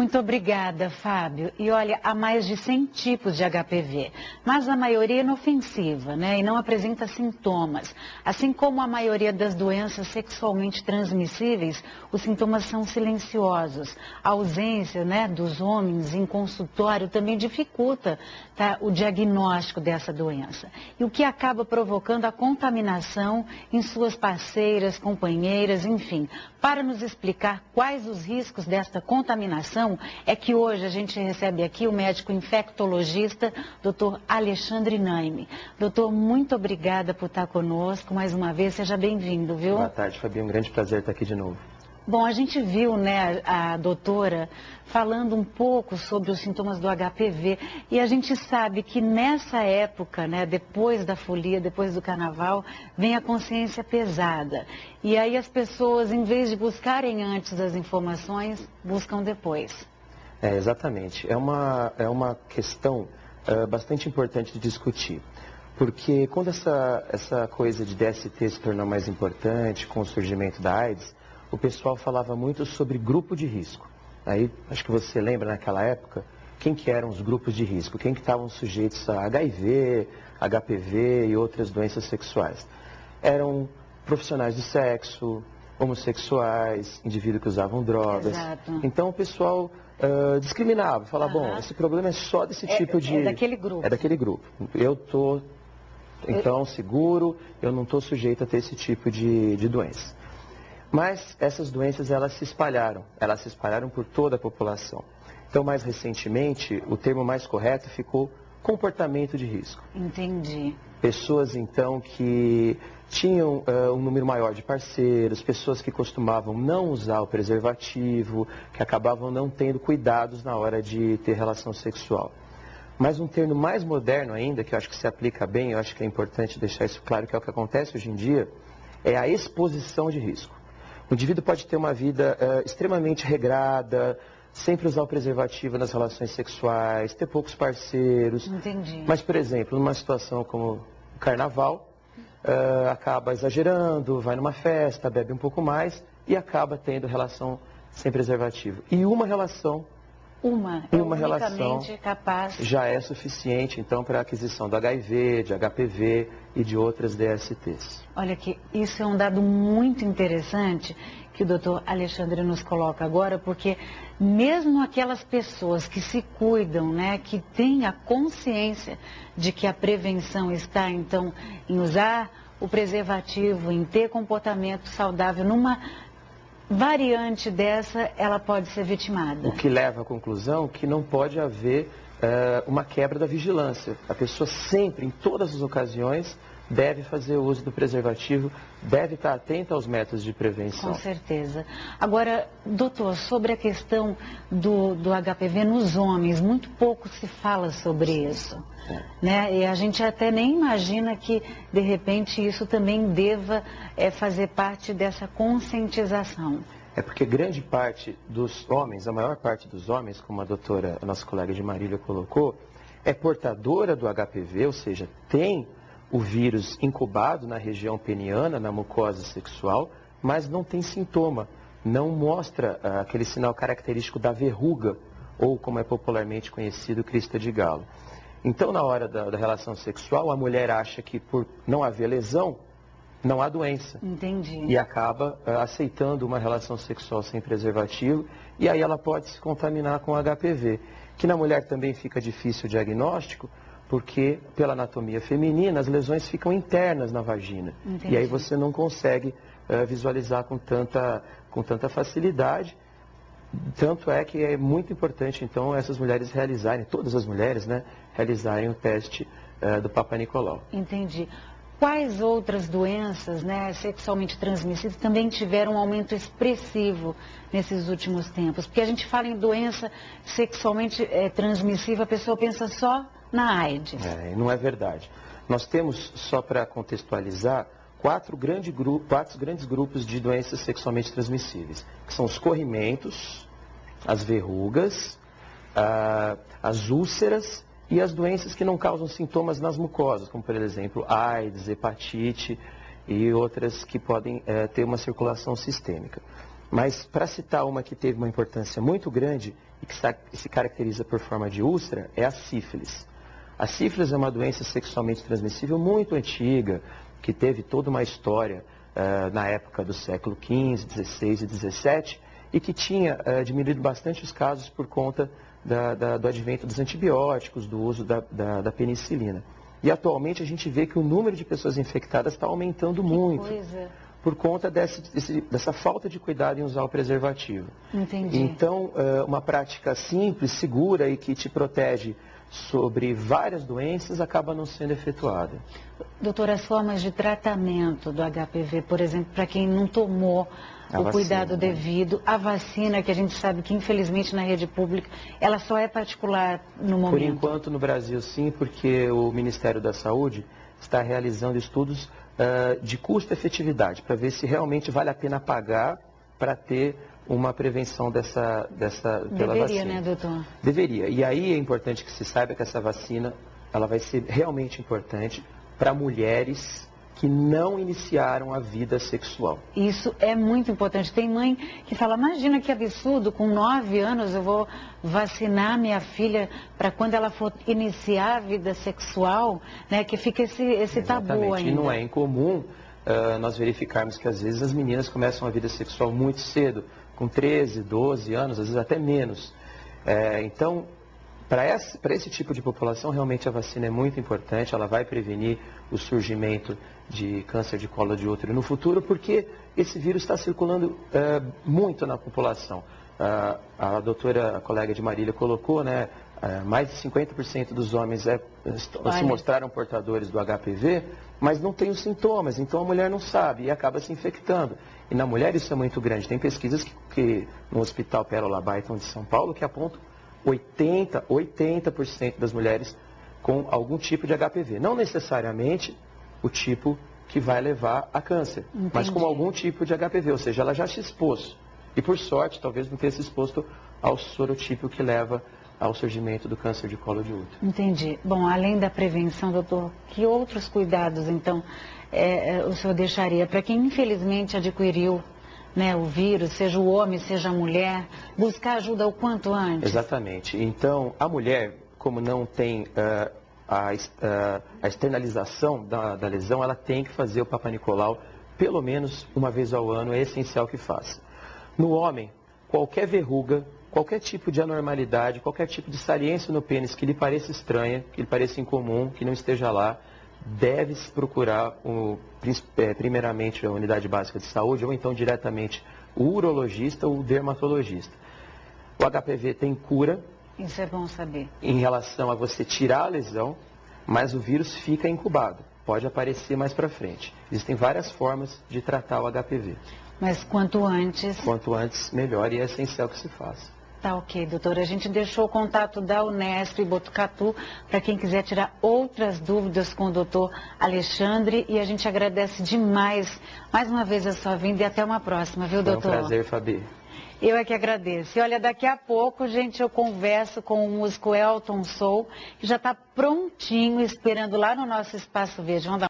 Muito obrigada, Fábio. E olha, há mais de 100 tipos de HPV, mas a maioria é inofensiva, né? E não apresenta sintomas. Assim como a maioria das doenças sexualmente transmissíveis, os sintomas são silenciosos. A ausência, né, dos homens em consultório também dificulta, tá, o diagnóstico dessa doença. E o que acaba provocando a contaminação em suas parceiras, companheiras, enfim. Para nos explicar quais os riscos desta contaminação, é que hoje a gente recebe aqui o médico infectologista, Dr. Alexandre Naime. Doutor, muito obrigada por estar conosco mais uma vez, seja bem-vindo, viu? Boa tarde, Fabi, um grande prazer estar aqui de novo. Bom, a gente viu, né, a doutora falando um pouco sobre os sintomas do HPV e a gente sabe que nessa época, né, depois da folia, depois do carnaval, vem a consciência pesada. E aí as pessoas, em vez de buscarem antes as informações, buscam depois. Exatamente. É uma questão bastante importante de discutir. Porque quando essa coisa de DST se tornou mais importante com o surgimento da AIDS, o pessoal falava muito sobre grupo de risco. Aí, acho que você lembra naquela época, quem que eram os grupos de risco, quem que estavam sujeitos a HIV, HPV e outras doenças sexuais. Eram profissionais do sexo, homossexuais, indivíduos que usavam drogas. Exato. Então o pessoal discriminava, falava, bom, esse problema é só desse tipo de... É daquele grupo. É daquele grupo. Eu estou, então, seguro, eu não estou sujeito a ter esse tipo de doença. Mas essas doenças, elas se espalharam por toda a população. Então, mais recentemente, o termo mais correto ficou comportamento de risco. Entendi. Pessoas, então, que tinham um número maior de parceiros, pessoas que costumavam não usar o preservativo, que acabavam não tendo cuidados na hora de ter relação sexual. Mas um termo mais moderno ainda, que eu acho que se aplica bem, eu acho que é importante deixar isso claro, que é o que acontece hoje em dia, é a exposição de risco. O indivíduo pode ter uma vida extremamente regrada, sempre usar o preservativo nas relações sexuais, ter poucos parceiros. Entendi. Mas, por exemplo, numa situação como o carnaval, acaba exagerando, vai numa festa, bebe um pouco mais e acaba tendo relação sem preservativo. E uma relação capaz. Já é suficiente, então, para a aquisição do HIV, de HPV e de outras DSTs. Olha que isso é um dado muito interessante que o doutor Alexandre nos coloca agora, porque mesmo aquelas pessoas que se cuidam, né, que têm a consciência de que a prevenção está, então, em usar o preservativo, em ter comportamento saudável, numa variante dessa, ela pode ser vitimada. O que leva à conclusão que não pode haver uma quebra da vigilância. A pessoa sempre, em todas as ocasiões, deve fazer o uso do preservativo, deve estar atenta aos métodos de prevenção. Com certeza. Agora, doutor, sobre a questão do HPV nos homens, muito pouco se fala sobre isso. Né? E a gente até nem imagina que, de repente, isso também deva fazer parte dessa conscientização. É porque grande parte dos homens, a maior parte dos homens, como a nossa colega de Marília colocou, é portadora do HPV, ou seja, tem o vírus incubado na região peniana, na mucosa sexual, mas não tem sintoma, não mostra aquele sinal característico da verruga, ou como é popularmente conhecido, crista de galo. Então, na hora da relação sexual, a mulher acha que por não haver lesão, não há doença. Entendi. E acaba aceitando uma relação sexual sem preservativo, e aí ela pode se contaminar com HPV, que na mulher também fica difícil o diagnóstico, porque pela anatomia feminina as lesões ficam internas na vagina. Entendi. E aí você não consegue visualizar com tanta facilidade. Tanto é que é muito importante, então, essas mulheres realizarem, todas as mulheres, né, realizarem o teste do Papa Nicolau. Entendi. Quais outras doenças, né, sexualmente transmissíveis também tiveram um aumento expressivo nesses últimos tempos? Porque a gente fala em doença sexualmente transmissível, a pessoa pensa só na AIDS. Não é verdade. Nós temos, só para contextualizar, quatro grandes grupos de doenças sexualmente transmissíveis, que são os corrimentos, as verrugas, as úlceras e as doenças que não causam sintomas nas mucosas, como por exemplo AIDS, hepatite e outras que podem ter uma circulação sistêmica. Mas para citar uma que teve uma importância muito grande e que se caracteriza por forma de úlcera, é a sífilis. A sífilis é uma doença sexualmente transmissível muito antiga, que teve toda uma história na época do século XV, XVI e XVII, e que tinha diminuído bastante os casos por conta do advento dos antibióticos, do uso da penicilina. E atualmente a gente vê que o número de pessoas infectadas está aumentando muito. Por conta dessa falta de cuidado em usar o preservativo. Entendi. Então, uma prática simples, segura e que te protege sobre várias doenças acaba não sendo efetuada. Doutora, as formas de tratamento do HPV, por exemplo, para quem não tomou o cuidado devido, a vacina, que a gente sabe que infelizmente na rede pública, ela só é particular no momento. Por enquanto no Brasil sim, porque o Ministério da Saúde está realizando estudos de custo-efetividade, para ver se realmente vale a pena pagar para ter uma prevenção pela vacina. Deveria, né, doutor? Deveria. E aí é importante que se saiba que essa vacina ela vai ser realmente importante para mulheres que não iniciaram a vida sexual. Isso é muito importante. Tem mãe que fala, imagina que absurdo, com 9 anos eu vou vacinar minha filha para quando ela for iniciar a vida sexual, né, que fica esse tabu ainda. E não é incomum nós verificarmos que às vezes as meninas começam a vida sexual muito cedo, com 13, 12 anos, às vezes até menos. Então, para esse tipo de população, realmente a vacina é muito importante, ela vai prevenir o surgimento de câncer de colo de útero no futuro, porque esse vírus está circulando muito na população. A doutora, a colega de Marília colocou, né, mais de 50% dos homens se mostraram portadores do HPV, mas não tem os sintomas, então a mulher não sabe e acaba se infectando. E na mulher isso é muito grande. Tem pesquisas que no Hospital Pérola Byton de São Paulo que apontam 80% das mulheres com algum tipo de HPV. Não necessariamente o tipo que vai levar a câncer, Entendi. mas com algum tipo de HPV, ou seja, ela já se expôs. E por sorte, talvez não tenha se exposto ao sorotipo que leva ao surgimento do câncer de colo de útero. Entendi. Bom, além da prevenção, doutor, que outros cuidados, então, o senhor deixaria para quem infelizmente adquiriu, né, o vírus, seja o homem, seja a mulher, buscar ajuda o quanto antes? Exatamente. Então, a mulher, como não tem a externalização da lesão, ela tem que fazer o Papa Nicolau pelo menos uma vez ao ano, é essencial que faça. No homem, qualquer verruga, qualquer tipo de anormalidade, qualquer tipo de saliência no pênis que lhe pareça estranha, que lhe pareça incomum, que não esteja lá, deve-se procurar primeiramente a unidade básica de saúde ou então diretamente o urologista ou o dermatologista. O HPV tem cura. Isso é bom saber. Em relação a você tirar a lesão, mas o vírus fica incubado. Pode aparecer mais para frente. Existem várias formas de tratar o HPV. Mas quanto antes... Quanto antes, melhor, e é essencial que se faça. Tá ok, doutora. A gente deixou o contato da Unesp e Botucatu para quem quiser tirar outras dúvidas com o doutor Alexandre. E a gente agradece demais, mais uma vez, a sua vinda e até uma próxima, viu, doutor? Foi um prazer, Fabi. Eu é que agradeço. E olha, daqui a pouco, gente, eu converso com o músico Elton Soul, que já está prontinho, esperando lá no nosso Espaço Verde. Vamos dar